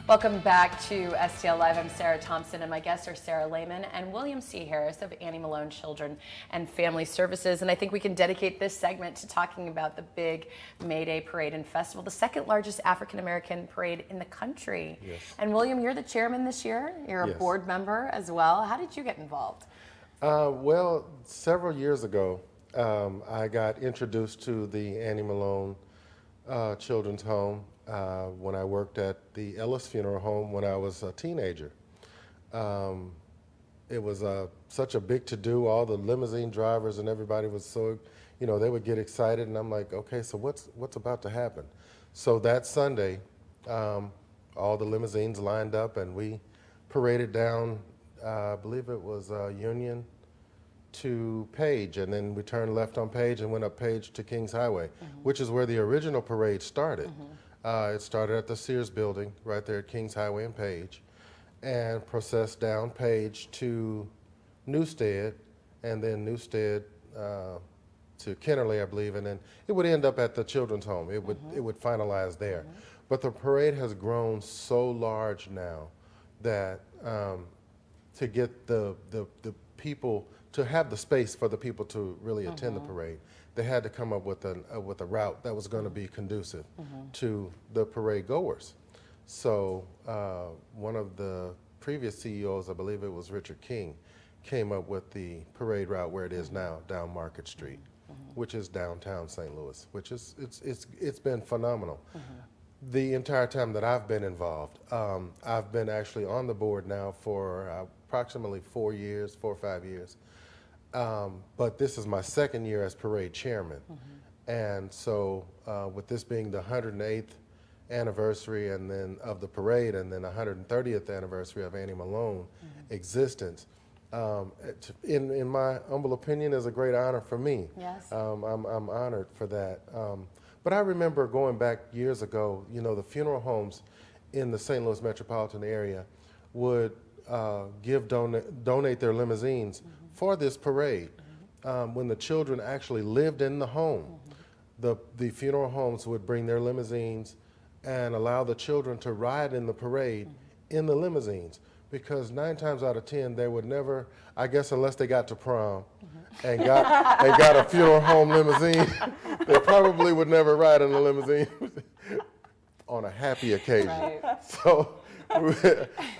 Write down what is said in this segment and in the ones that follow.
Welcome back to STL Live. I'm Sara Thompson, and my guests are Sara Lahman and William C. Harris of Malone Children and Family Services. And I think we can dedicate this segment to talking about the big May Day Parade and Festival, the second largest African-American parade in the country. Yes. And William, you're the chairman this year. You're a board member as well. How did you get involved? Well, several years ago, I got introduced to the Annie Malone Children's Home when I worked at the Ellis Funeral Home when I was a teenager. It was such a big to-do. All the limousine drivers and everybody was so, they would get excited, and I'm like, okay, so what's about to happen? So that Sunday, all the limousines lined up, and we paraded down, I believe it was Union to Page, and then we turned left on Page and went up Page to Kings Highway, which is where the original parade started. It started at the Sears building right there at Kings Highway and Page, and processed down Page to Newstead, and then Newstead to Kennerly, I believe, and then it would end up at the Children's Home. It would finalize there. But the parade has grown so large now that to get the people, to have the space for the people to really attend the parade, they had to come up with a route that was going to be conducive to the parade goers. So one of the previous CEOs, I believe it was Richard King, came up with the parade route where it is now, down Market Street, which is downtown St. Louis, which is it's been phenomenal. The entire time that I've been involved, I've been actually on the board now for approximately 4 or 5 years. But this is my second year as parade chairman. And so with this being the 108th anniversary and then of the parade, and then 130th anniversary of Annie Malone existence, in my humble opinion, is a great honor for me. Yes. I'm honored for that. But I remember going back years ago, the funeral homes in the St. Louis metropolitan area would donate their limousines for this parade. When the children actually lived in the home, the funeral homes would bring their limousines and allow the children to ride in the parade in the limousines, because 9 times out of 10 they would never, I guess unless they got to prom and got a funeral home limousine, they probably would never ride in a limousine on a happy occasion. Right. So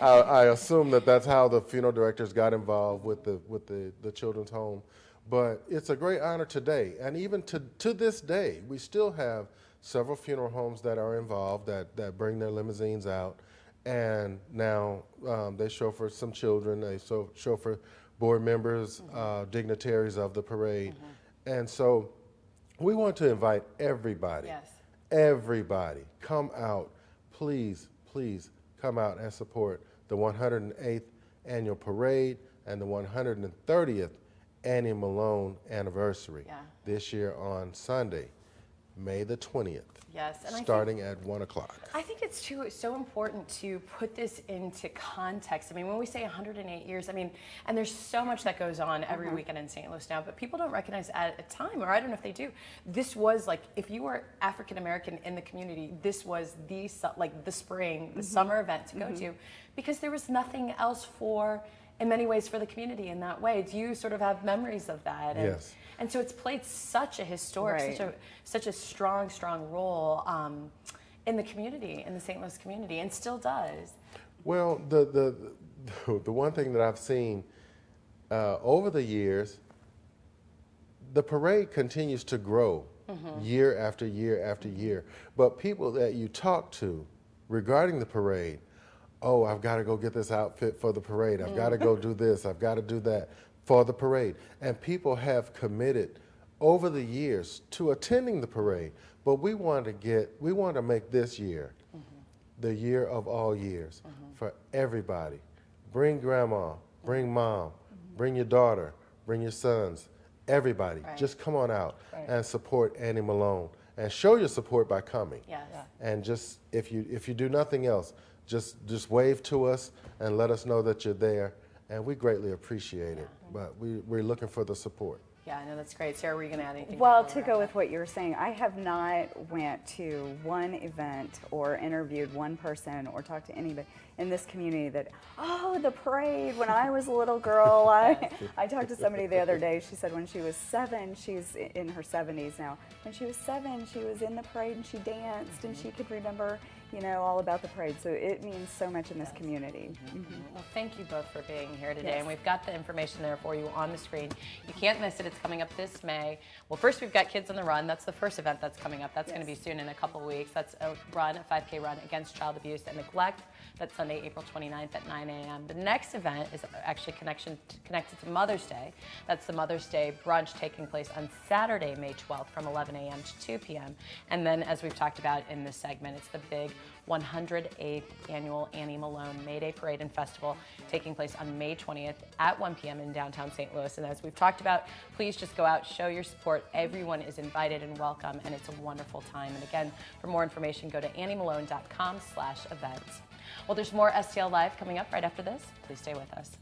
I assume that's how the funeral directors got involved with the children's home. But it's a great honor today, and even to this day, we still have several funeral homes that are involved that bring their limousines out, and now they chauffeur some children, they chauffeur board members, dignitaries of the parade, and so we want to invite everybody. Yes. Everybody, come out, please come out and support the 108th annual parade and the 130th Annie Malone anniversary this year on Sunday, May the 20th. Yes, and starting at 1 o'clock. I think it's so important to put this into context. I mean, when we say 108 years, and there's so much that goes on every weekend in St. Louis now, but people don't recognize at a time, or I don't know if they do, this was like, if you were African American in the community, this was the spring, the summer event to go to, because there was nothing else in many ways for the community in that way. Do you sort of have memories of that? And, yes. And so it's played such a historic, such a strong role in the community, in the St. Louis community, and still does. Well, the one thing that I've seen over the years, the parade continues to grow year after year after year. But people that you talk to regarding the parade, oh, I've got to go get this outfit for the parade. I've got to go do this. I've got to do that for the parade. And people have committed over the years to attending the parade. But we want to make this year the year of all years for everybody. Bring grandma, bring mom, bring your daughter, bring your sons, everybody. Right. Just come on out and support Annie Malone, and show your support by coming. Yes. And just, if you do nothing else, just wave to us and let us know that you're there, and we greatly appreciate it. but we're looking for the support. Yeah, I know, that's great. Sarah, were you going to add anything? Well, before to we go wrap with what you were saying, I have not went to one event or interviewed one person or talked to anybody in this community that, oh, the parade, when I was a little girl. I talked to somebody the other day. She said when she was 7, she's in her 70s now. When she was 7, she was in the parade and she danced and she could remember, you know, all about the parade. So it means so much in this community. Well, thank you both for being here today, Yes. and we've got the information there for you on the screen. You can't miss it. It's coming up this May. Well, first we've got Kids on the Run. That's the first event that's coming up. That's going to be soon in a couple of weeks. That's a 5K run against child abuse and neglect. That's Sunday, April 29th at 9 a.m. The next event is actually connected to Mother's Day. That's the Mother's Day brunch taking place on Saturday, May 12th from 11 a.m. to 2 p.m. And then, as we've talked about in this segment, it's the big 108th annual Annie Malone May Day Parade and Festival taking place on May 20th at 1 p.m. in downtown St. Louis. And as we've talked about, please just go out, show your support. Everyone is invited and welcome, and it's a wonderful time. And again, for more information, go to anniemalone.com/events. Well, there's more STL Live coming up right after this. Please stay with us.